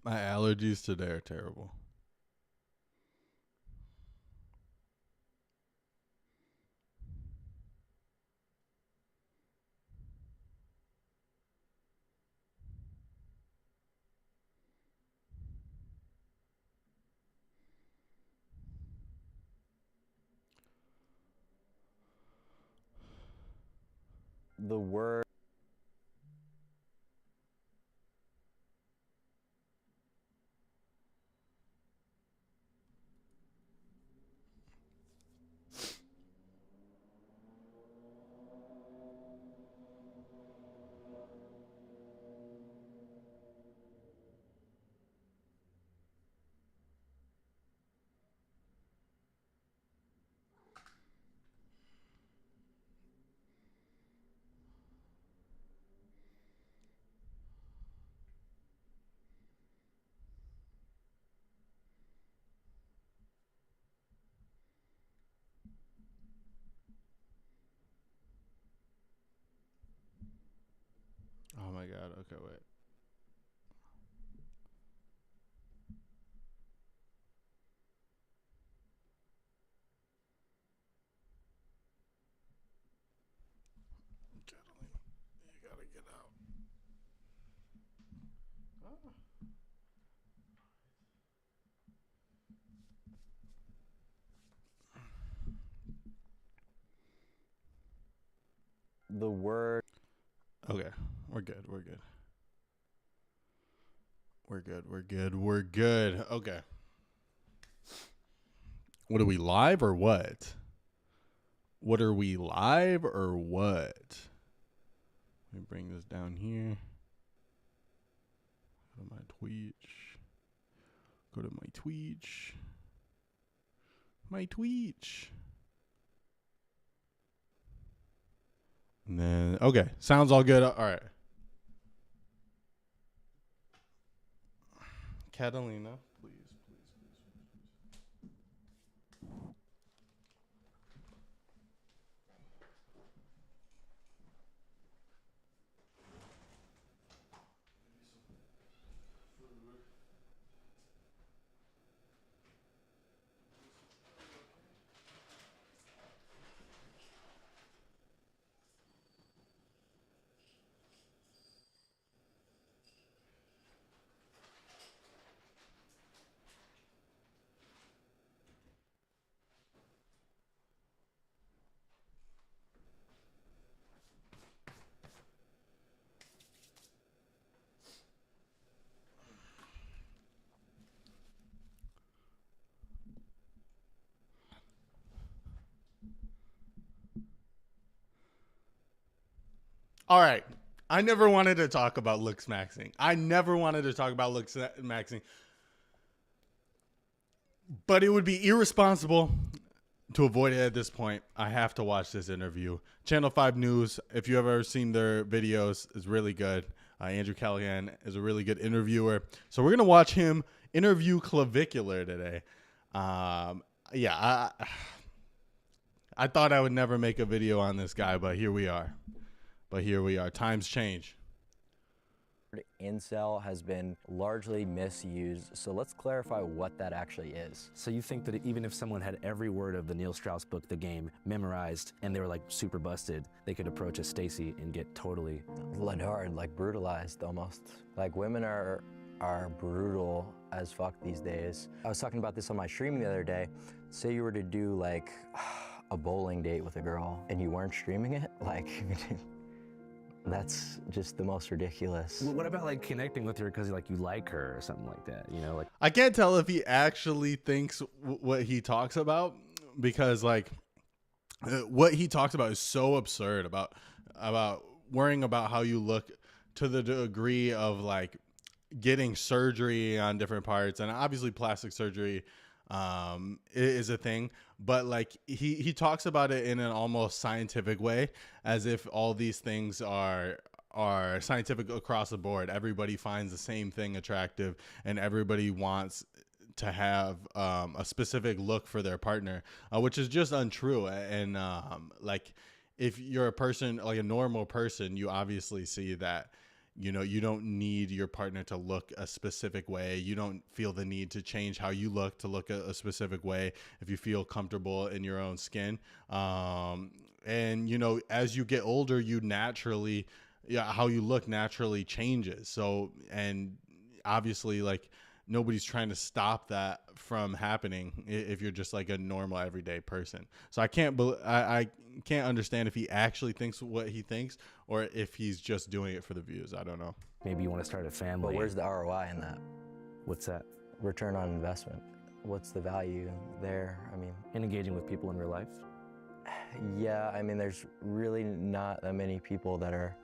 My allergies today are terrible. The word. Oh my god. Okay, wait. Catalina, you gotta get out. Oh. The word. Okay, we're good. We're good. We're good. We're good. We're good. Okay. What are we live or what? What are we live or what? Let me bring this down here. Go to my Twitch. Go to my Twitch. My Twitch. And then, okay. Sounds all good. All right. Catalina, please. All right. I never wanted to talk about looks maxing. I never wanted to talk about looks maxing. But it would be irresponsible to avoid it at this point. I have to watch this interview. Channel 5 News, if you have ever seen their videos, is really good. Andrew Callahan is a really good interviewer. So we're going to watch him interview Clavicular today. Yeah, I thought I would never make a video on this guy, but here we are. Times change. Incel has been largely misused, so let's clarify what that actually is. So you think that even if someone had every word of the Neil Strauss book, The Game, memorized, and they were like super busted, they could approach a Stacy and get totally Led hard, like brutalized almost. Like women are brutal as fuck these days. I was talking about this on my stream the other day. Say you were to do like a bowling date with a girl and you weren't streaming it, like that's just the most ridiculous. What about like connecting with her because like you like her or something like that? You know, like I can't tell if he actually thinks what he talks about, because like what he talks about is so absurd about worrying about how you look to the degree of like getting surgery on different parts, and obviously plastic surgery is a thing, but like he talks about it in an almost scientific way, as if all these things are scientific across the board. Everybody finds the same thing attractive, and everybody wants to have a specific look for their partner, which is just untrue. And like if you're a person, like a normal person, you obviously see that You know, you don't need your partner to look a specific way. You don't feel the need to change how you look to look a specific way if you feel comfortable in your own skin. And, you know, as you get older, you naturally, how you look naturally changes. So, and obviously, like, nobody's trying to stop that from happening if you're just like a normal everyday person. So I can't understand if he actually thinks what he thinks or if he's just doing it for the views. I don't know. Maybe you want to start a family. But where's the ROI in that? What's that? Return on investment. What's the value there? I mean, In engaging with people in real life? yeah, I mean, there's really not that many people that are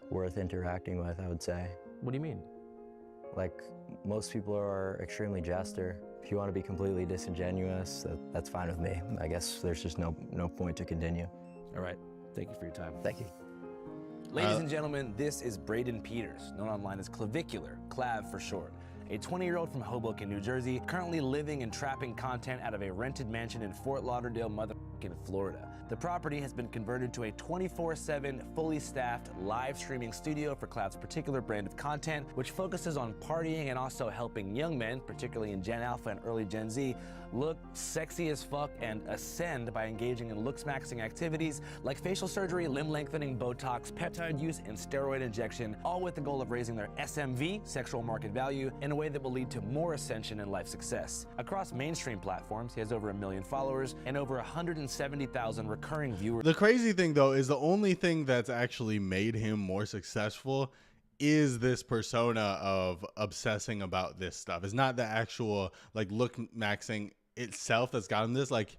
worth interacting with, I would say. What do you mean? Like, most people are extremely jester. If you want to be completely disingenuous, that's fine with me. I guess there's just no point to continue. All right. Thank you for your time. Thank you. Ladies and gentlemen, this is Braden Peters, known online as Clavicular, Clav for short. A 20-year-old from Hoboken, New Jersey, currently living and trapping content out of a rented mansion in Fort Lauderdale, Florida. The property has been converted to a 24/7, fully staffed live streaming studio for Clav's particular brand of content, which focuses on partying and also helping young men, particularly in Gen Alpha and early Gen Z, look sexy as fuck and ascend by engaging in looks-maxing activities like facial surgery, limb lengthening, Botox, peptide use, and steroid injection, all with the goal of raising their SMV, sexual market value, in a way that will lead to more ascension and life success. Across mainstream platforms, he has over 1 million followers and over 170,000 recurring viewers. The crazy thing, though, is the only thing that's actually made him more successful is this persona of obsessing about this stuff. It's not the actual like look maxing itself that's got him this. Like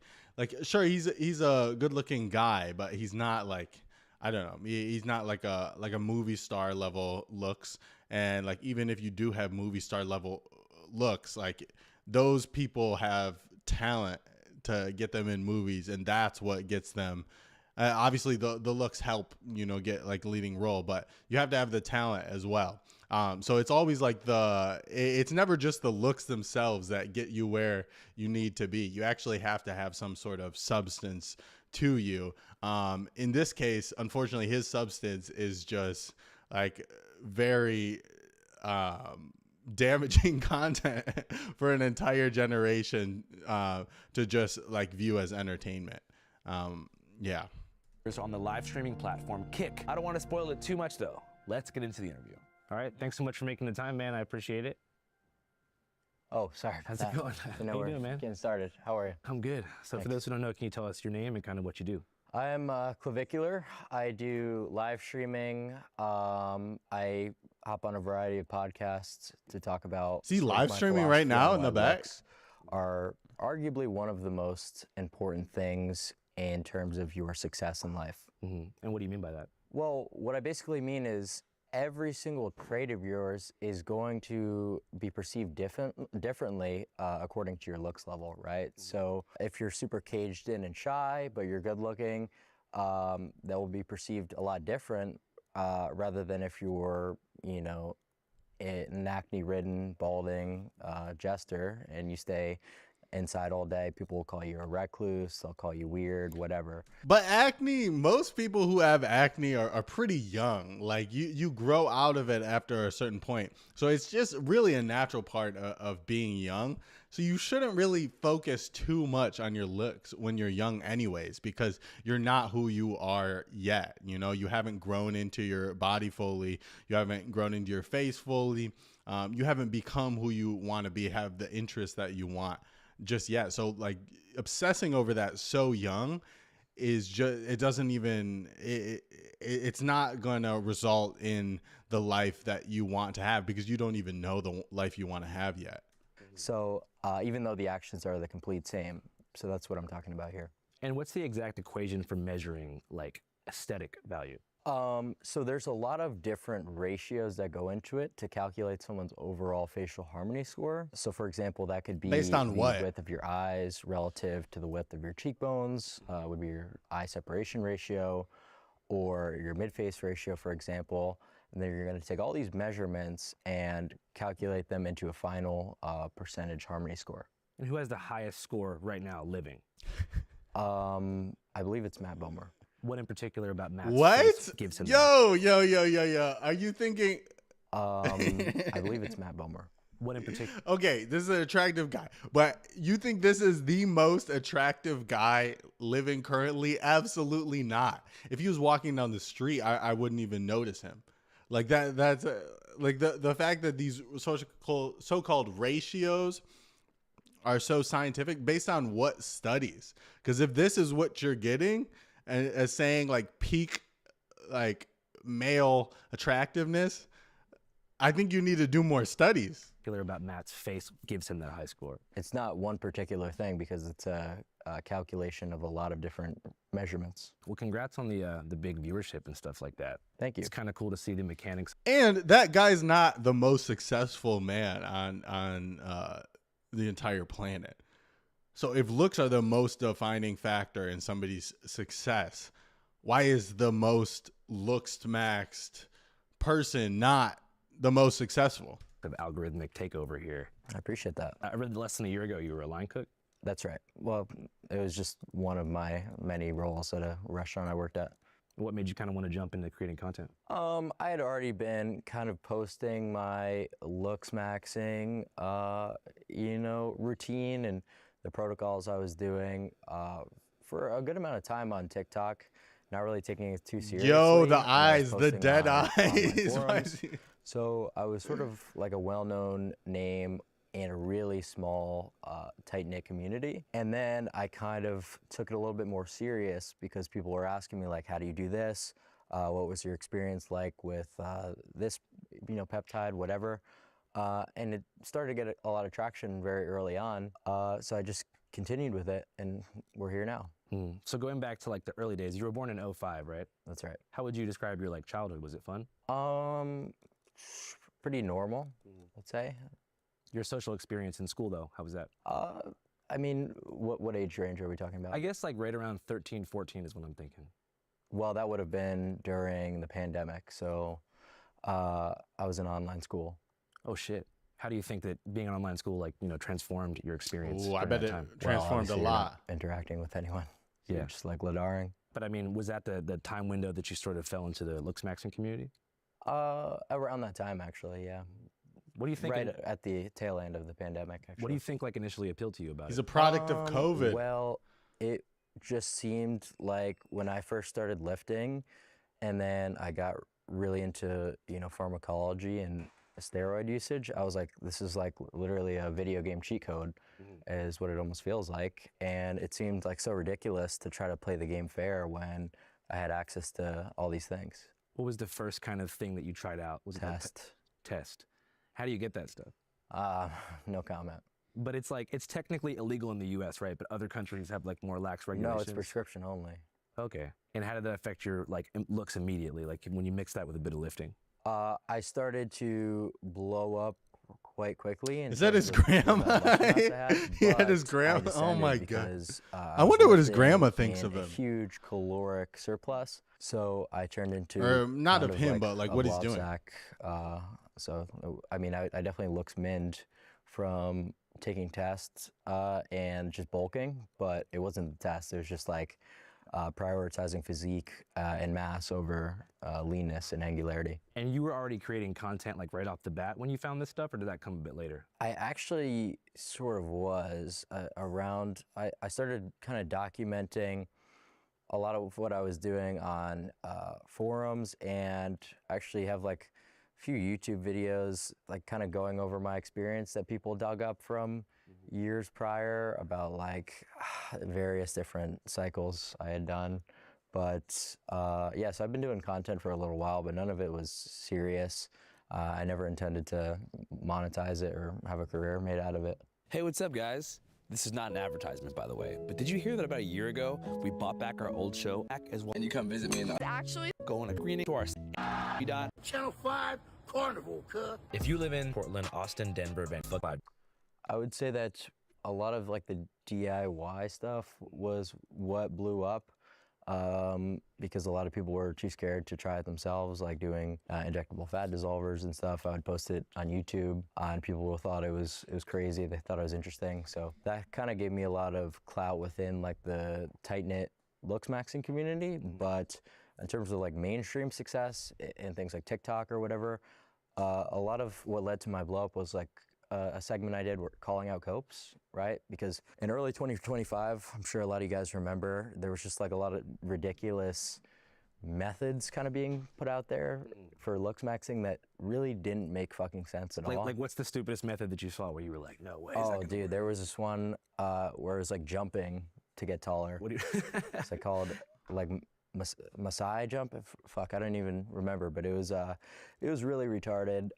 sure, he's a good looking guy, but he's not like, I don't know, he's not like a movie star level looks. And like, even if you do have movie star level looks, like those people have talent to get them in movies, and that's what gets them. Obviously the looks help, you know, get like leading role, but you have to have the talent as well. So it's always like it's never just the looks themselves that get you where you need to be. You actually have to have some sort of substance to you. In this case, unfortunately, his substance is just like very damaging content for an entire generation to just like view as entertainment. Yeah. On the live streaming platform Kick. I don't want to spoil it too much though. Let's get into the interview. All right. Thanks so much for making the time, man. I appreciate it. Oh, sorry. How's it going? You know, How you we're doing, man? getting started. How are you? I'm good. So for those who don't know, can you tell us your name and kind of what you do? I am Clavicular. I do live streaming. I hop on a variety of podcasts to talk about. See, like, live my streaming right philosophy now on in the why back? looks are arguably one of the most important things in terms of your success in life. Mm-hmm. And what do you mean by that? Well, what I basically mean is every single trait of yours is going to be perceived differently according to your looks level, right? So if you're super caged in and shy, but you're good looking, that will be perceived a lot different rather than if you were, you know, an acne-ridden, balding jester and you stay inside all day. People will call you a recluse, they'll call you weird, whatever. But acne, most people who have acne are pretty young. Like you grow out of it after a certain point. So it's just really a natural part of being young. So you shouldn't really focus too much on your looks when you're young anyways, because you're not who you are yet. You know, you haven't grown into your body fully. You haven't grown into your face fully. You haven't become who you want to be, have the interests that you want just yet. So like obsessing over that so young is just, it doesn't even, it's not going to result in the life that you want to have because you don't even know the life you want to have yet. So even though the actions are the complete same, so that's what I'm talking about here. And what's the exact equation for measuring like aesthetic value? So there's a lot of different ratios that go into it to calculate someone's overall facial harmony score. So for example, that could be based on the what? Width of your eyes relative to the width of your cheekbones, would be your eye separation ratio, or your mid-face ratio, for example. And then you're going to take all these measurements and calculate them into a final percentage harmony score. And who has the highest score right now living? I believe it's Matt Bomer. What in particular about Matt's What? face gives him that? Yo. Are you thinking I believe it's Matt Bomer. What in particular? Okay, this is an attractive guy, but you think this is the most attractive guy living currently? Absolutely not. If he was walking down the street, I wouldn't even notice him. Like that's like the fact that these so-called ratios are so scientific based on what studies? Because if this is what you're getting and as saying like peak like male attractiveness, I think you need to do more studies. About Matt's face gives him that high score. It's not one particular thing because it's a calculation of a lot of different measurements. Well, congrats on the big viewership and stuff like that. Thank you. It's kind of cool to see the mechanics. And that guy's not the most successful man on the entire planet. So if looks are the most defining factor in somebody's success, why is the most looks maxed person not the most successful? Of algorithmic takeover here. I appreciate that. I read less than a year ago you were a line cook. That's right. Well, it was just one of my many roles at a restaurant I worked at. What made you kind of want to jump into creating content? I had already been kind of posting my looks maxing, routine and the protocols I was doing for a good amount of time on TikTok. Not really taking it too seriously. Yo, the and I was eyes, the posting dead on eyes. forums. So I was sort of like a well-known name in a really small, tight-knit community. And then I kind of took it a little bit more serious because people were asking me like, how do you do this? What was your experience like with this, peptide, whatever? And it started to get a lot of traction very early on. So I just continued with it and we're here now. So going back to like the early days, you were born in 05, right? That's right. How would you describe your like childhood? Was it fun? Pretty normal, I'd say. Your social experience in school though, how was that? I mean, what age range are we talking about? I guess like right around 13, 14 is what I'm thinking. Well, that would have been during the pandemic. So I was in online school. Oh shit. How do you think that being in online school transformed your experience? Ooh, I during bet that it time? transformed a obviously you're not lot. interacting with anyone. Yeah. You're just like Ladaring. But I mean, was that the time window that you sort of fell into the looks maxing community? Around that time, actually, yeah. What do you think? Right at the tail end of the pandemic, actually. What do you think like initially appealed to you about He's it? a product of COVID. Well, it just seemed like when I first started lifting, and then I got really into pharmacology and steroid usage, I was like, this is like literally a video game cheat code, is what it almost feels like. And it seemed like so ridiculous to try to play the game fair when I had access to all these things. What was the first kind of thing that you tried out? Was it like test? How do you get that stuff? No comment. But it's technically illegal in the U.S., right? But other countries have like more lax regulations. No, it's prescription only. Okay. And how did that affect your looks immediately? Like when you mix that with a bit of lifting? I started to blow up quite quickly. Is that his grandma? He had his grandma. Oh my god! Because, I wonder what his was grandma in thinks of a him. huge caloric surplus. So I turned into Or not kind of him, but like a what he's blob doing. sack. So I mean, I definitely looks minned from taking tests and just bulking, but it wasn't the test. It was just like prioritizing physique and mass over leanness and angularity. And you were already creating content like right off the bat when you found this stuff, or did that come a bit later? I actually sort of was around, I started kind of documenting a lot of what I was doing on forums, and actually have like a few YouTube videos like kind of going over my experience that people dug up from years prior about like various different cycles I had done. But yeah, so I've been doing content for a little while, but none of it was serious. I never intended to monetize it or have a career made out of it. Hey, what's up, guys? This is not an advertisement, by the way, but did you hear that about a year ago, we bought back our old show back as well? And you come visit me in the Actually, go on a screening to our Channel 5 Carnival, cuz. If you live in Portland, Austin, Denver, Vancouver, I would say that a lot of like the DIY stuff was what blew up because a lot of people were too scared to try it themselves, like doing injectable fat dissolvers and stuff. I would post it on YouTube and people thought it was crazy. They thought it was interesting. So that kind of gave me a lot of clout within like the tight-knit looks maxing community. But in terms of like mainstream success and things like TikTok or whatever, A lot of what led to my blow up was like a segment I did calling out copes, right? Because in early 2025, I'm sure a lot of you guys remember, there was just like a lot of ridiculous methods kind of being put out there for looks maxing that really didn't make fucking sense at all. Like, what's the stupidest method that you saw where you were like, no way? is that Oh, gonna dude, work? there was this one where it was like jumping to get taller. What do you? It's like called like Masai jump. Fuck, I don't even remember, but it was really retarded.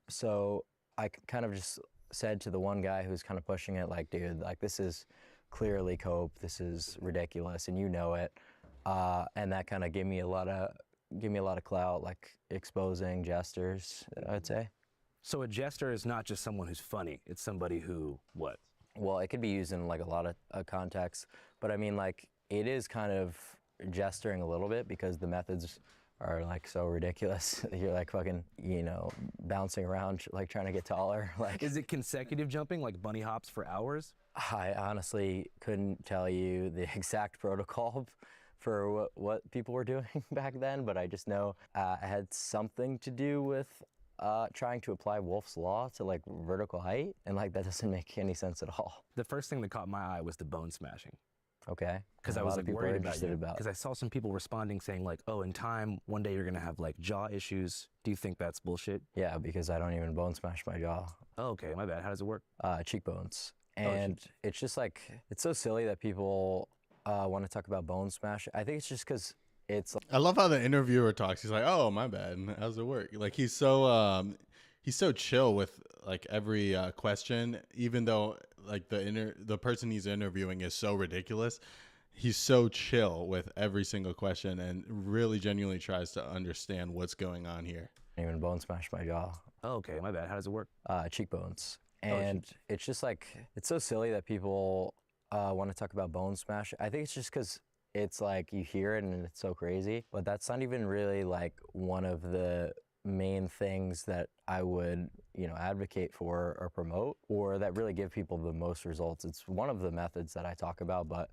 So I kind of just said to the one guy who's kind of pushing it, like, dude, like this is clearly cope. This is ridiculous, and you know it. And that kind of gave me a lot of clout, like exposing jesters, I'd say. So a jester is not just someone who's funny. It's somebody who what? Well, it could be used in like a lot of contexts, but I mean, like, it is kind of gesturing a little bit because the methods are like so ridiculous. You're like fucking, you know, bouncing around, like trying to get taller. Like, Is it consecutive jumping, like bunny hops for hours? I honestly couldn't tell you the exact protocol for what people were doing back then, but I just know it had something to do with trying to apply Wolf's Law to like vertical height, and like that doesn't make any sense at all. The first thing that caught my eye was the bone smashing. Okay. Because And I a was lot like of people are worried about interested you. about. Because I saw some people responding saying like, oh, in time, one day you're gonna have like jaw issues. Do you think that's bullshit? Yeah, because I don't even bone smash my jaw. Oh, okay, my bad. How does it work? Cheekbones. And it's just like, it's so silly that people want to talk about bone smash. I think it's just because it's I love how the interviewer talks. He's like, "Oh, my bad. How's it work?" Like he's so chill with like every question, even though like the person he's interviewing is so ridiculous. He's so chill with every single question and really genuinely tries to understand what's going on here. even bone smash my jaw. Oh, okay, my bad. How does it work? Cheekbones. And it's just like, it's so silly that people want to talk about bone smash. I think it's just because it's like you hear it and it's so crazy, but that's not even really like one of the main things that I would, you know, advocate for or promote, or that really give people the most results. It's one of the methods that I talk about, but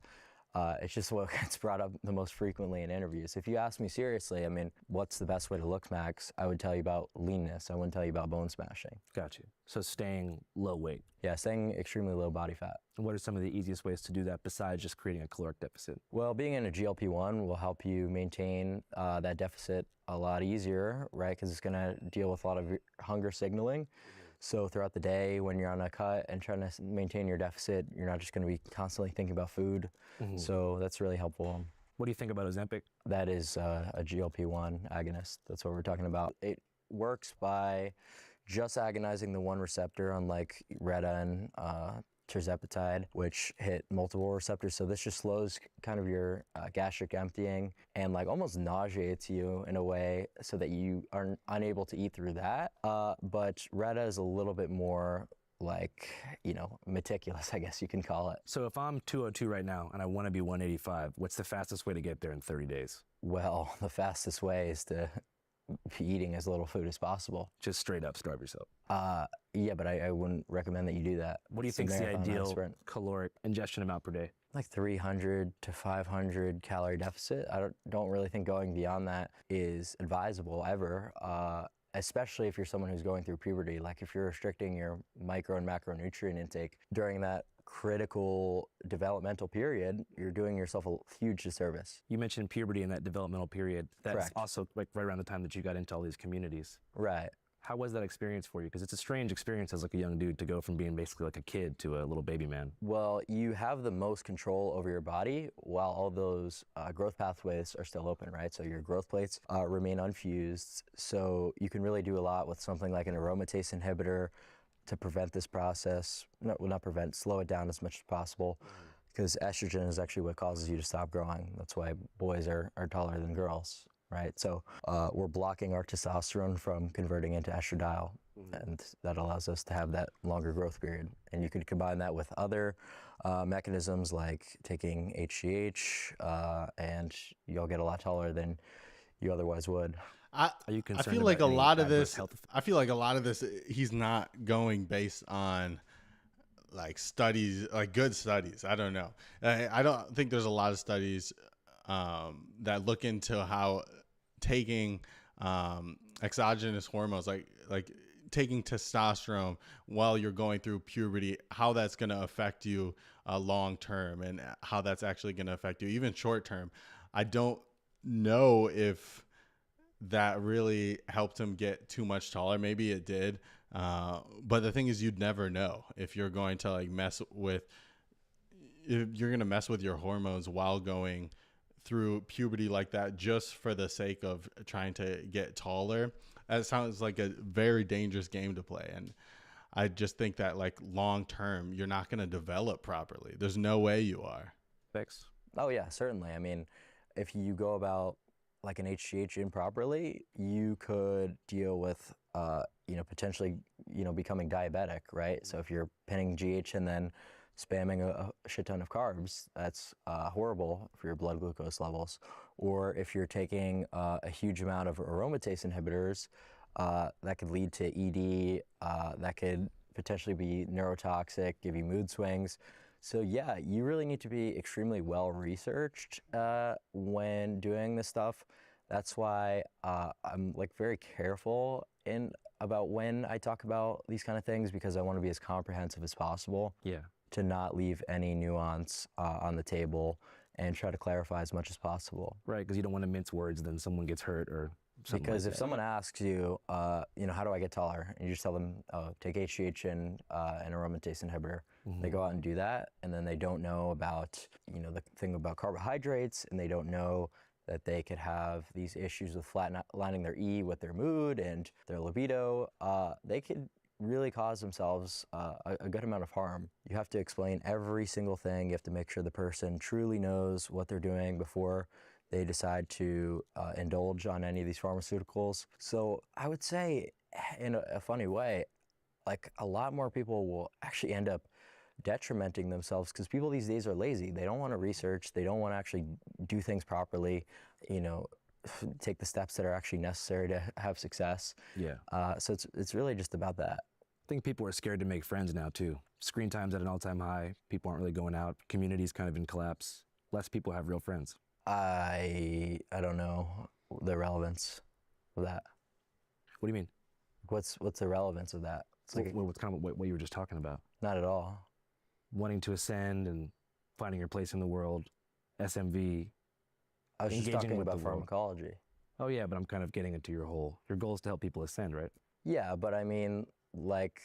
it's just what gets brought up the most frequently in interviews. If you ask me seriously, I mean, what's the best way to look max? I would tell you about leanness. I wouldn't tell you about bone smashing. Got you. So staying low weight. Yeah, staying extremely low body fat. And what are some of the easiest ways to do that besides just creating a caloric deficit? Well, being in a GLP-1 will help you maintain that deficit a lot easier, right? Because it's going to deal with a lot of hunger signaling. So throughout the day, when you're on a cut and trying to maintain your deficit, you're not just going to be constantly thinking about food. So that's really helpful. What do you think about Ozempic? That is a GLP-1 agonist. That's what we're talking about. It works by just agonizing the one receptor, unlike Reta and tirzepatide, which hit multiple receptors. So this just slows kind of your gastric emptying and like almost nauseates you in a way so that you are unable to eat through that. But Reta is a little bit more like, you know, meticulous, I guess you can call it. So if I'm 202 right now and I want to be 185, what's the fastest way to get there in 30 days? Well, the fastest way is to be eating as little food as possible. Just straight up starve yourself. Yeah, but I wouldn't recommend that you do that. What do you It's a think is the marathon, not a ideal sprint. caloric ingestion amount per day? Like 300 to 500 calorie deficit. I don't really think going beyond that is advisable ever, especially if you're someone who's going through puberty. Like if you're restricting your micro and macronutrient intake during that critical developmental period, you're doing yourself a huge disservice. You mentioned puberty in that developmental period. That's Correct. also like right around the time that you got into all these communities. Right. How was that experience for you? Because it's a strange experience as like a young dude to go from being basically like a kid to a little baby man. Well, you have the most control over your body while all those growth pathways are still open, right? So your growth plates remain unfused. So you can really do a lot with something like an aromatase inhibitor to prevent this process. No, well, not prevent, slow it down as much as possible. Because estrogen is actually what causes you to stop growing. That's why boys are taller than girls, right? So we're blocking our testosterone from converting into estradiol, and that allows us to have that longer growth period. And you could combine that with other mechanisms like taking HGH, and you'll get a lot taller than you otherwise would. Are you I concerned feel like a about any lot of adverse this. health I feel like a lot of this. He's not going based on like studies, like good studies. I don't know. I don't think there's a lot of studies that look into how taking exogenous hormones, like taking testosterone while you're going through puberty, how that's going to affect you long term, and how that's actually going to affect you even short term. I don't know if that really helped him get too much taller. Maybe it did. But the thing is, you'd never know if you're going to like if you're going to mess with your hormones while going through puberty like that, just for the sake of trying to get taller. That sounds like a very dangerous game to play. And I just think that like long term, you're not going to develop properly. There's no way you are. Bex? Oh yeah, certainly. I mean, if you go about like an HGH improperly, you could deal with, potentially, becoming diabetic, right? So if you're pinning GH and then spamming a shit ton of carbs, that's horrible for your blood glucose levels. Or if you're taking a huge amount of aromatase inhibitors, that could lead to ED, that could potentially be neurotoxic, give you mood swings. So yeah, you really need to be extremely well researched when doing this stuff. That's why I'm like very careful about when I talk about these kind of things, because I want to be as comprehensive as possible. Yeah. To not leave any nuance on the table, and try to clarify as much as possible. Right, because you don't want to mince words, then someone gets hurt or something. Because like if that. someone asks you, how do I get taller? And you just tell them, take HGH and an aromatase inhibitor. They go out and do that, and then they don't know about, the thing about carbohydrates, and they don't know that they could have these issues with flatlining their E with their mood and their libido. They could really cause themselves a good amount of harm. You have to explain every single thing. You have to make sure the person truly knows what they're doing before they decide to indulge on any of these pharmaceuticals. So I would say, in a funny way, like a lot more people will actually end up detrimenting themselves, because people these days are lazy. They don't want to research. They don't want to actually do things properly, take the steps that are actually necessary to have success. Yeah. So it's really just about that. I think people are scared to make friends now too. Screen time's at an all-time high. People aren't really going out. Community's kind of in collapse. Less people have real friends. I don't know the relevance of that. What do you mean? What's the relevance of that? It's like What's kind of what you were just talking about? not at all. Wanting to ascend and finding your place in the world, SMV. I was just Engaging talking with about the world. pharmacology. Oh yeah, but I'm kind of getting into your goal is to help people ascend, right? Yeah, but I mean, like,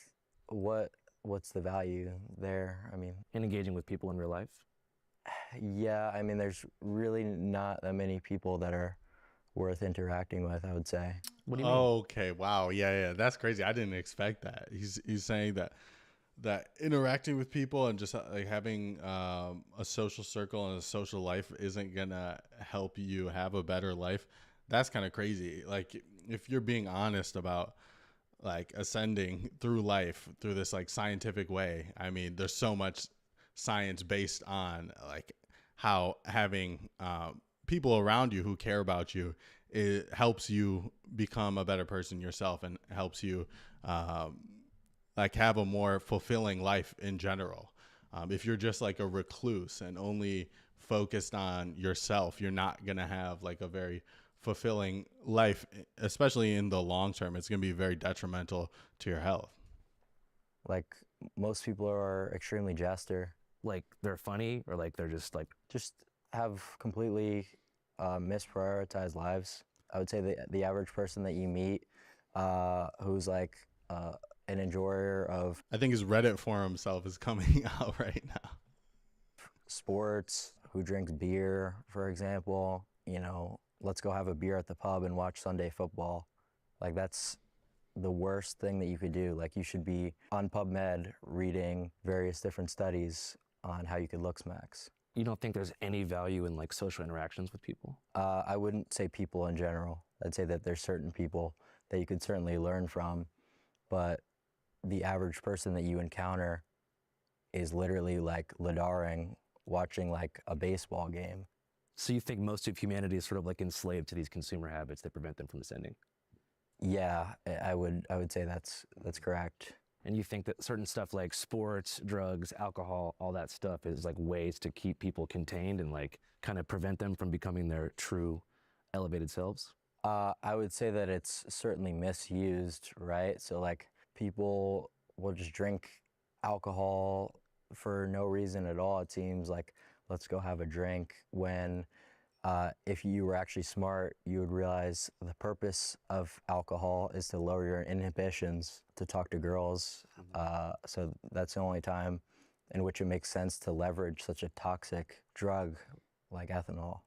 what's the value there? I mean, And engaging with people in real life. yeah, I mean, there's really not that many people that are worth interacting with, I would say. What do you mean? Okay, wow, yeah, that's crazy. I didn't expect that. He's saying that interacting with people and just like having a social circle and a social life isn't gonna help you have a better life. That's kind of crazy. Like, if you're being honest about like ascending through life through this like scientific way, I mean, there's so much science based on like how having people around you who care about you, it helps you become a better person yourself, and helps you like have a more fulfilling life in general. If you're just like a recluse and only focused on yourself, you're not going to have like a very fulfilling life, especially in the long term. It's going to be very detrimental to your health. Like, most people are extremely jester. Like they're funny, or like they're just like Just have completely misprioritized lives. I would say the average person that you meet who's like an enjoyer of I think his Reddit forum self is coming out right now. sports, who drinks beer, for example, let's go have a beer at the pub and watch Sunday football. Like, that's the worst thing that you could do. Like, you should be on PubMed reading various different studies on how you could look smacks. you don't think there's any value in like social interactions with people? I wouldn't say people in general. I'd say that there's certain people that you could certainly learn from, but the average person that you encounter is literally like lidaring, watching like a baseball game. So you think most of humanity is sort of like enslaved to these consumer habits that prevent them from ascending? Yeah, I would say that's correct. And you think that certain stuff like sports, drugs, alcohol, all that stuff is like ways to keep people contained and like kind of prevent them from becoming their true elevated selves? I would say that it's certainly misused, right? So like people will just drink alcohol for no reason at all. It seems like let's go have a drink when if you were actually smart, you would realize the purpose of alcohol is to lower your inhibitions to talk to girls. So that's the only time in which it makes sense to leverage such a toxic drug like ethanol.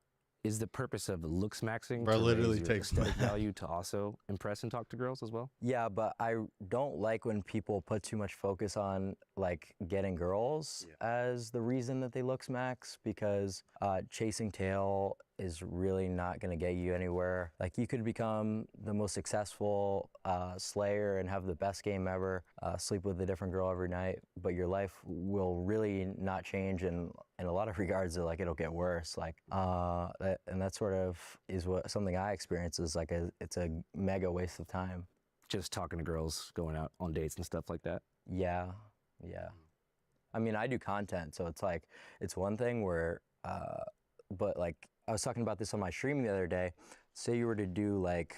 Is the purpose of looks maxing Bro to literally raise your takes aesthetic value to also impress and talk to girls as well? Yeah, but I don't like when people put too much focus on like getting girls as the reason that they looks max, because chasing tail is really not going to get you anywhere. Like you could become the most successful slayer and have the best game ever, sleep with a different girl every night, but your life will really not change, and in a lot of regards, like it'll get worse. Like, and that sort of is what something I experience is like it's a mega waste of time. Just talking to girls, going out on dates and stuff like that? Yeah, yeah. I mean, I do content, so it's like, it's one thing where, but like, I was talking about this on my stream the other day. Say you were to do like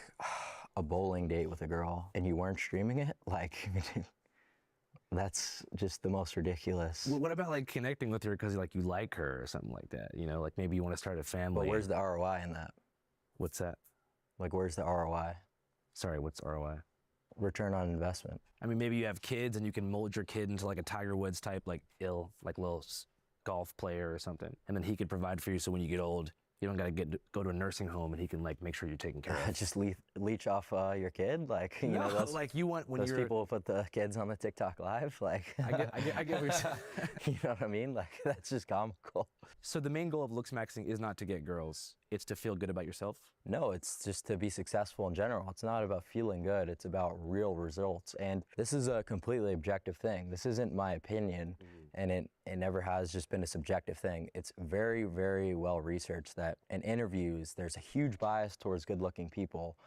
a bowling date with a girl and you weren't streaming it, like, that's just the most ridiculous. Well, what about like connecting with her because like you like her or something like that? You know, like maybe you want to start a family. But where's the ROI in that? What's that? Like, where's the ROI? Sorry, what's ROI? Return on investment. I mean, maybe you have kids and you can mold your kid into like a Tiger Woods type, like little golf player or something, and then he could provide for you. So when you get old, you don't gotta go to a nursing home, and he can like make sure you're taken care of. Just leech off your kid, like you No, know, those, like you want when those you're people who put the kids on the TikTok live, like I get what you're saying. you know what I mean? Like that's just comical. So the main goal of looks maxing is not to get girls; it's to feel good about yourself. No, it's just to be successful in general. It's not about feeling good. It's about real results. And this is a completely objective thing. This isn't my opinion, and it never has just been a subjective thing. It's very, very well researched that in interviews, there's a huge bias towards good-looking people.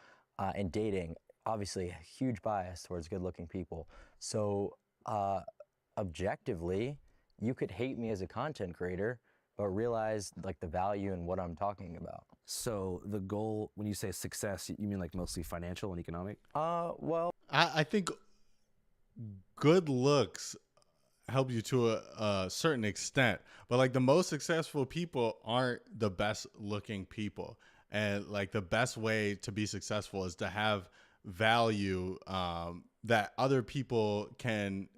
In dating, obviously, a huge bias towards good-looking people. So objectively, you could hate me as a content creator, but realize like the value in what I'm talking about. So the goal, when you say success, you mean like mostly financial and economic? Well, I think good looks help you to a certain extent, but like the most successful people aren't the best looking people, and like the best way to be successful is to have value that other people can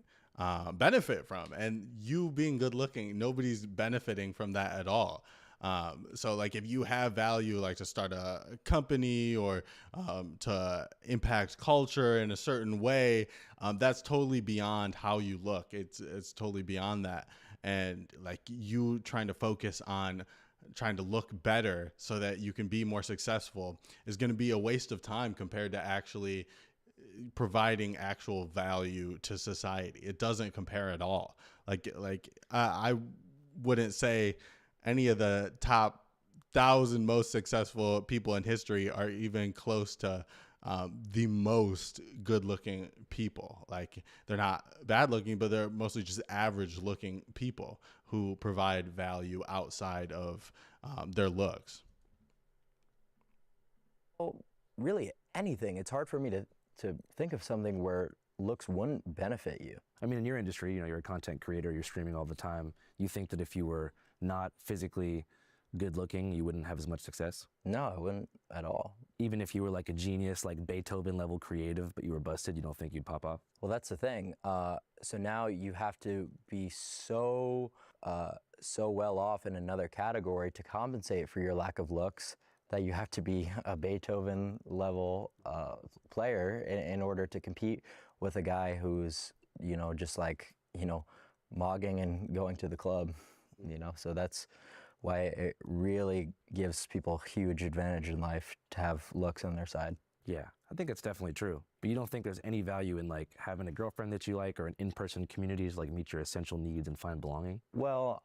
benefit from, and you being good looking, nobody's benefiting from that at all. So like if you have value, like to start a company or to impact culture in a certain way, that's totally beyond how you look. It's totally beyond that. And like you trying to focus on trying to look better so that you can be more successful is going to be a waste of time compared to actually providing actual value to society. It doesn't compare at all. Like I wouldn't say any of the top 1,000 most successful people in history are even close to the most good-looking people. Like they're not bad-looking, but they're mostly just average-looking people who provide value outside of their looks. well, really anything. It's hard for me to think of something where looks wouldn't benefit you. I mean, in your industry, you know, you're a content creator, you're streaming all the time. You think that if you were not physically good looking, you wouldn't have as much success? No, I wouldn't at all. Even if you were like a genius, like Beethoven level creative, but you were busted, you don't think you'd pop off? Well, that's the thing. So now you have to be so well off in another category to compensate for your lack of looks, that you have to be a Beethoven level player in order to compete with a guy who's, you know, just like, you know, mogging and going to the club, you know. So that's why it really gives people a huge advantage in life to have looks on their side. Yeah, I think it's definitely true. But you don't think there's any value in like having a girlfriend that you like or an in-person community to like meet your essential needs and find belonging? Well,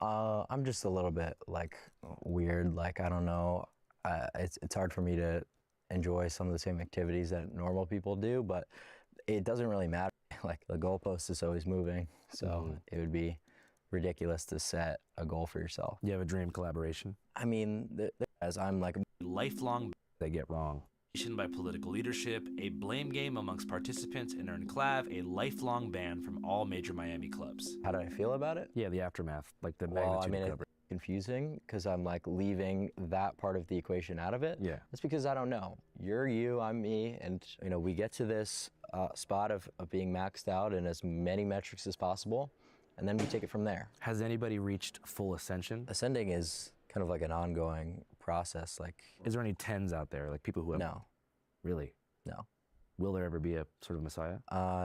I'm just a little bit like weird. Like, I don't know. It's hard for me to enjoy some of the same activities that normal people do, but it doesn't really matter. Like the goalpost is always moving, so it would be ridiculous to set a goal for yourself. You have a dream collaboration? I mean, as I'm like Lifelong they get wrong. by political leadership, a blame game amongst participants, and earned Clav a lifelong ban from all major Miami clubs. How do I feel about it? Yeah, the aftermath, like the Well, magnitude I mean, of it's coverage. confusing because I'm like leaving that part of the equation out of it. Yeah. That's because I don't know. You're you, I'm me, and you know we get to this spot of being maxed out in as many metrics as possible, and then we take it from there. Has anybody reached full ascension? Ascending is kind of like an ongoing process. Like, Is there any 10s out there, like people who have? no, Really? no. Will there ever be a sort of messiah?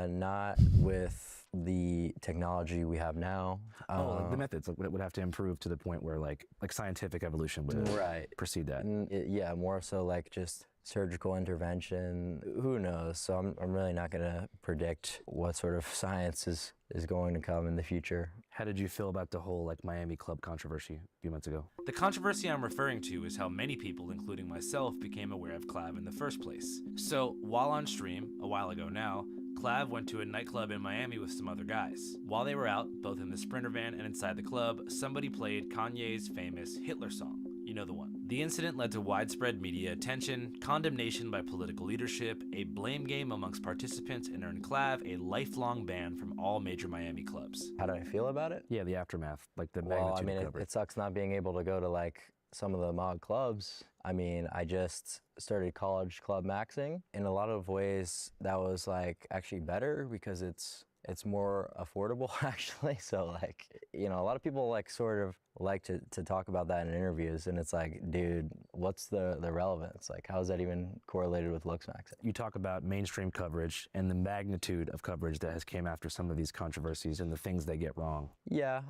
Not with the technology we have now. Like the methods would have to improve to the point where like scientific evolution would Right. precede that. Yeah, more so like just surgical intervention. Who knows? So I'm really not going to predict what sort of science is going to come in the future. How did you feel about the whole like Miami club controversy a few months ago? The controversy I'm referring to is how many people, including myself, became aware of Clav in the first place. So, while on stream, a while ago now, Clav went to a nightclub in Miami with some other guys. While they were out, both in the Sprinter van and inside the club, somebody played Kanye's famous Hitler song. You know the one. The incident led to widespread media attention, condemnation by political leadership, a blame game amongst participants, and earned Clav a lifelong ban from all major Miami clubs. How do I feel about it? Yeah, the aftermath, like the Well, magnitude I mean, of it, coverage. it sucks not being able to go to like some of the mod clubs. I mean, I just started college club maxing. In a lot of ways, that was like actually better because it's more affordable actually. So like, you know, a lot of people like sort of like to talk about that in interviews, and it's like, dude, what's the relevance? Like, how is that even correlated with looks maxing? You talk about mainstream coverage and the magnitude of coverage that has came after some of these controversies and the things they get wrong. Yeah.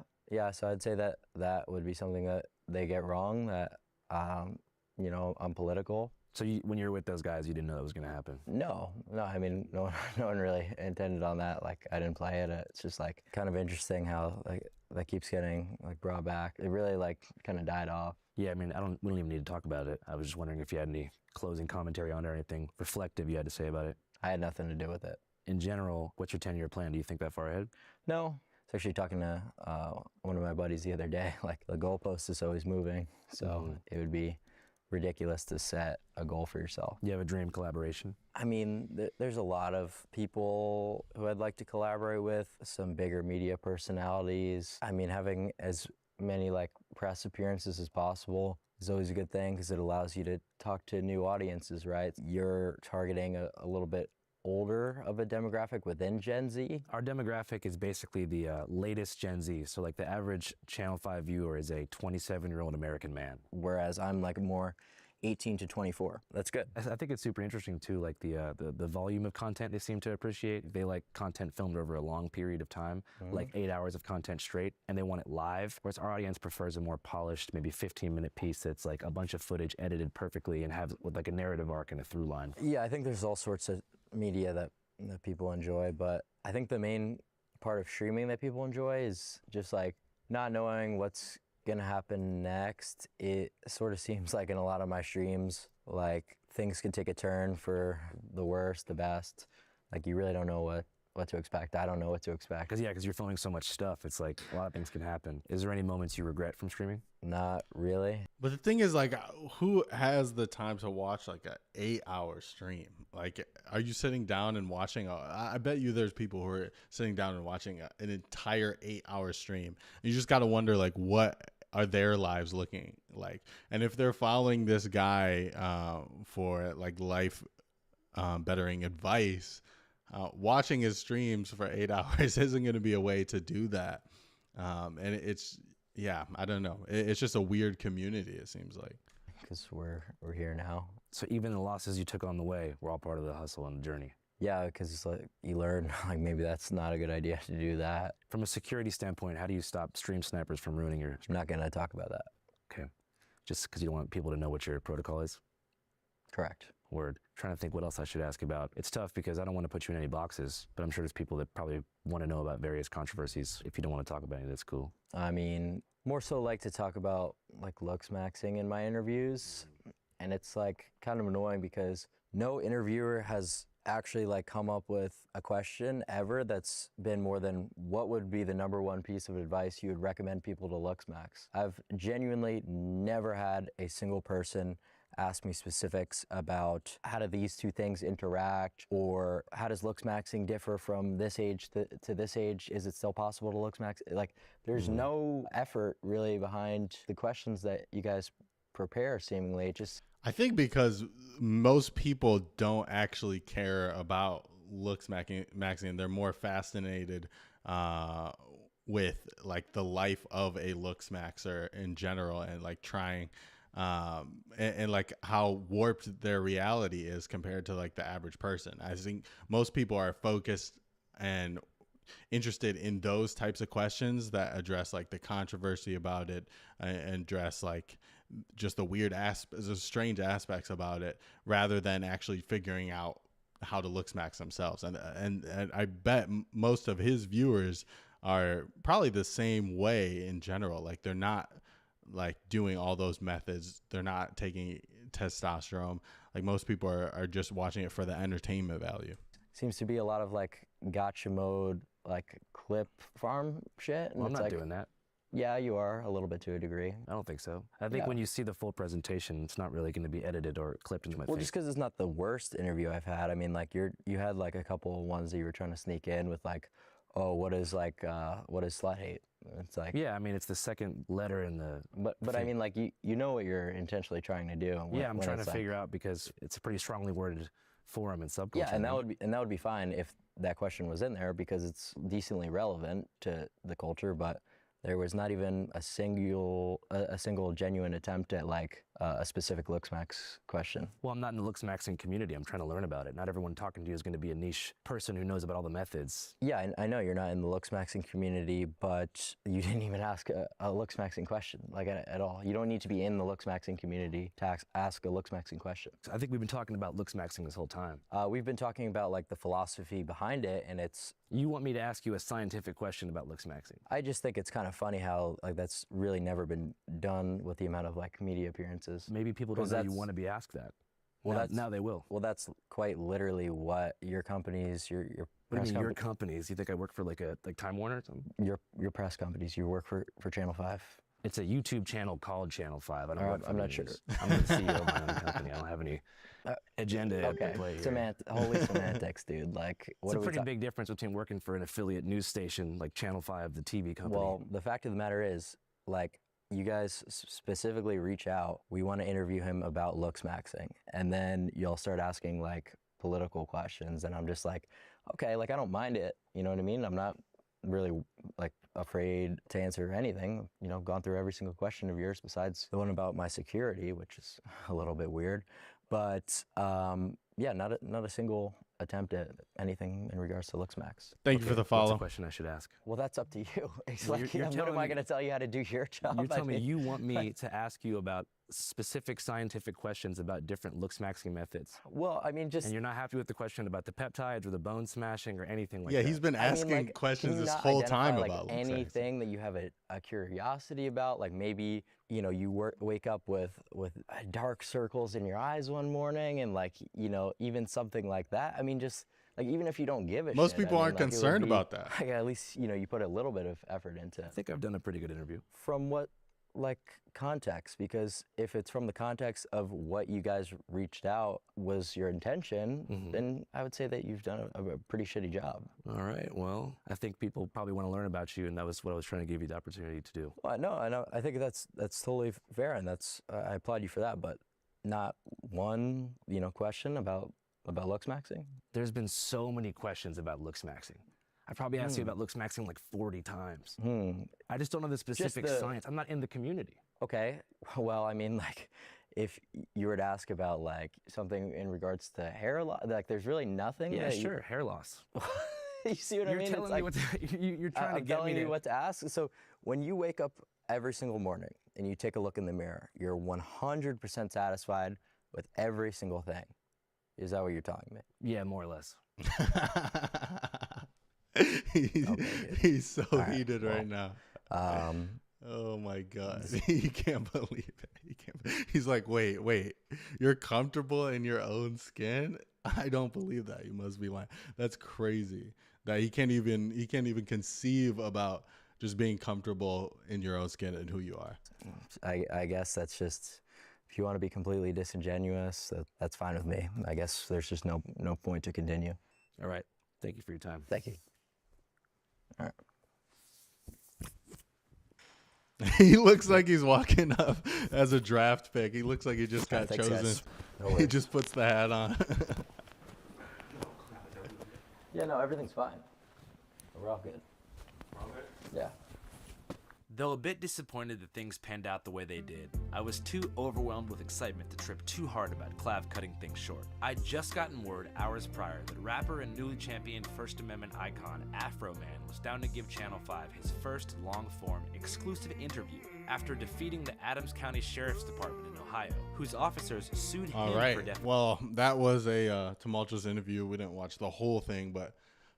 So I'd say that would be something that they get wrong. That you know, I'm political. So when you were with those guys, you didn't know that was going to happen. No. I mean, no one really intended on that. Like, I didn't play it. It's just like kind of interesting how like that keeps getting like brought back. It really like kind of died off. Yeah, I mean, we don't even need to talk about it. I was just wondering if you had any closing commentary on it or anything reflective you had to say about it. I had nothing to do with it. In general, what's your 10-year plan? Do you think that far ahead? No. I was actually talking to one of my buddies the other day. Like, the goalpost is always moving, so it would be ridiculous to set a goal for yourself. You have a dream collaboration? I mean, there's a lot of people who I'd like to collaborate with, some bigger media personalities. I mean, having as many like press appearances as possible is always a good thing because it allows you to talk to new audiences, right? You're targeting a little bit older of a demographic within Gen Z. Our demographic is basically the latest Gen Z. So like the average Channel 5 viewer is a 27-year-old American man. Whereas I'm like more 18 to 24. That's good. I think it's super interesting too, like the volume of content they seem to appreciate. They like content filmed over a long period of time, like 8 hours of content straight, and they want it live. Whereas our audience prefers a more polished, maybe 15-minute piece that's like a bunch of footage edited perfectly and have with like a narrative arc and a through line. Yeah, I think there's all sorts of media that people enjoy, but I think the main part of streaming that people enjoy is just like not knowing what's gonna happen next. It sort of seems like in a lot of my streams, like things can take a turn for the worst, the best. Like you really don't know what to expect. I don't know what to expect. Because you're filming so much stuff, it's like a lot of things can happen. Is there any moments you regret from streaming? Not really. But the thing is, like, who has the time to watch like an 8-hour stream? Like, are you sitting down and watching? I bet you there's people who are sitting down and watching an entire 8-hour stream. You just got to wonder, like, what are their lives looking like? And if they're following this guy for like life bettering advice, watching his streams for 8 hours isn't going to be a way to do that. And it's, yeah, I don't know. It's just a weird community, it seems like. Because we're here now. So even the losses you took on the way were all part of the hustle and the journey. Yeah, because it's like you learn like maybe that's not a good idea to do that. From a security standpoint, how do you stop stream snipers from ruining your I'm not gonna talk about that. Okay. Just because you don't want people to know what your protocol is? Correct. Word. Trying to think what else I should ask about. It's tough because I don't want to put you in any boxes, but I'm sure there's people that probably want to know about various controversies. If you don't want to talk about any, that's cool. I mean, more so like to talk about like looks maxing in my interviews. And it's like kind of annoying because no interviewer has actually like come up with a question ever that's been more than what would be the #1 piece of advice you would recommend people to looks max. I've genuinely never had a single person ask me specifics about how do these two things interact, or how does looks maxing differ from this age to this age? Is it still possible to looks max? Like, there's no effort really behind the questions that you guys prepare, seemingly. It just, I think because most people don't actually care about looks maxing. They're more fascinated with like the life of a looks maxer in general, and like trying and like how warped their reality is compared to like the average person. I think most people are focused and interested in those types of questions that address like the controversy about it, and address like just the strange aspects about it, rather than actually figuring out how to looks max themselves. And I bet most of his viewers are probably the same way in general. Like, they're not like doing all those methods. They're not taking testosterone. Like, most people are just watching it for the entertainment value. seems to be a lot of like gotcha mode, like clip farm shit. And Well, I'm it's not like, doing that. yeah, you are a little bit to a degree. I don't think so. I think Yeah. when you see the full presentation, it's not really going to be edited or clipped into my Well, face. just because it's not the worst interview I've had. I mean, like you had like a couple of ones that you were trying to sneak in with, like, oh, what is slut hate? It's like, Yeah, I mean, it's the second letter in the. but I mean, like you know what you're intentionally trying to do. Yeah, I'm trying to it's like- figure out, because it's a pretty strongly worded forum and subculture. Yeah, and that right? would be fine if that question was in there, because it's decently relevant to the culture. But there was not even a single genuine attempt at like a specific looks max question. Well, I'm not in the looks maxing community. I'm trying to learn about it. Not everyone talking to you is going to be a niche person who knows about all the methods. Yeah, I know you're not in the looks maxing community, but you didn't even ask a looks maxing question, like at all. You don't need to be in the looks maxing community to ask a looks maxing question. I think we've been talking about looks maxing this whole time. We've been talking about like the philosophy behind it, and You want me to ask you a scientific question about looks maxing? I just think it's kind of funny how like that's really never been done with the amount of like media appearances. Maybe people don't 'Cause know you that's- want to be asked that. Well, now, that's- now they will. Well, that's quite literally what your companies, your What do you press mean, your company, companies? You think I work for like Time Warner or something? your press companies, you work for Channel 5. It's a YouTube channel called Channel 5. I don't work for I'm the not sure. news. I'm the CEO of my own company. I don't have any agenda Okay, at play here. holy semantics, dude. Like, It's what a are we pretty talking? big difference between working for an affiliate news station like Channel 5, the TV company. Well, the fact of the matter is, like, you guys specifically reach out. We want to interview him about looks maxing, and then you'll start asking like political questions, and I'm just like, okay, like I don't mind it. You know what I mean? I'm not really like afraid to answer anything. You know, gone through every single question of yours besides the one about my security, which is a little bit weird. But yeah, not a single attempt at anything in regards to looks max. Thank you for the What's follow. a question I should ask? Well, that's up to you. It's Well, like, you're what telling am I me- going to tell you how to do your job? You're I telling me mean, you want me to ask you about specific scientific questions about different looks maxing methods, well, I mean, just and you're not happy with the question about the peptides or the bone smashing or anything like Yeah, that. he's been I mean, asking like, can questions you this not whole identify, time like, about looks maxing. anything that you have a curiosity about. Like maybe you wake up with dark circles in your eyes one morning, and like even something like that. I mean, just like even if you don't give a Most shit, people I mean, aren't like, it would concerned be- about that. Like, at least you put a little bit of effort into. I think I've done a pretty good interview. From what like context? Because if it's from the context of what you guys reached out was your intention, Mhm. then I would say that you've done a pretty shitty job. All right. Well, I think people probably want to learn about you, and that was what I was trying to give you the opportunity to do. Well, no, I know. I think that's totally fair, and that's I applaud you for that. But not one question about looks maxing. There's been so many questions about looks maxing. I probably asked you about looks maxing like 40 times. I just don't know the specific the- science. I'm not in the community. Okay. Well, I mean, like, if you were to ask about like something in regards to hair loss, like, there's really nothing. Yeah, that sure. Hair loss. You see what You're I mean? telling It's me like, what to, you're trying to I'm get telling me you to. what to ask. So when you wake up every single morning and you take a look in the mirror, you're 100% satisfied with every single thing. Is that what you're telling me? Yeah, more or less. He's so right, heated right now. Um, Oh my god, he can't believe it. He's like, wait, you're comfortable in your own skin? I don't believe that. You must be lying. That's crazy. That he can't even conceive about just being comfortable in your own skin and who you are. I guess that's just, if If you want to be completely disingenuous, that's fine with me. I guess there's just no point to continue. All right. Thank you for your time. Thank you. All right. He looks like he's walking up as a draft pick. He looks like he just got Thanks, chosen. guys. No He worries. just puts the hat on. Yeah, no, everything's fine. We're all good. Yeah. Though a bit disappointed that things panned out the way they did, I was too overwhelmed with excitement to trip too hard about Clav cutting things short. I'd just gotten word hours prior that rapper and newly championed First Amendment icon Afro Man was down to give Channel 5 his first long-form exclusive interview after defeating the Adams County Sheriff's Department in Ohio, whose officers sued him All for right. defamation. Well, that was a tumultuous interview. We didn't watch the whole thing, but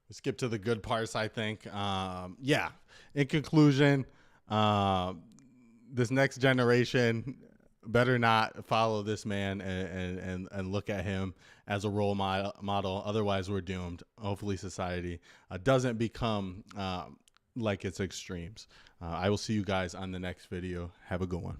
we skipped to the good parts, I think. Yeah. In conclusion, this next generation better not follow this man and look at him as a role model. Otherwise, we're doomed. Hopefully, society doesn't become like its extremes. I will see you guys on the next video. Have a good one.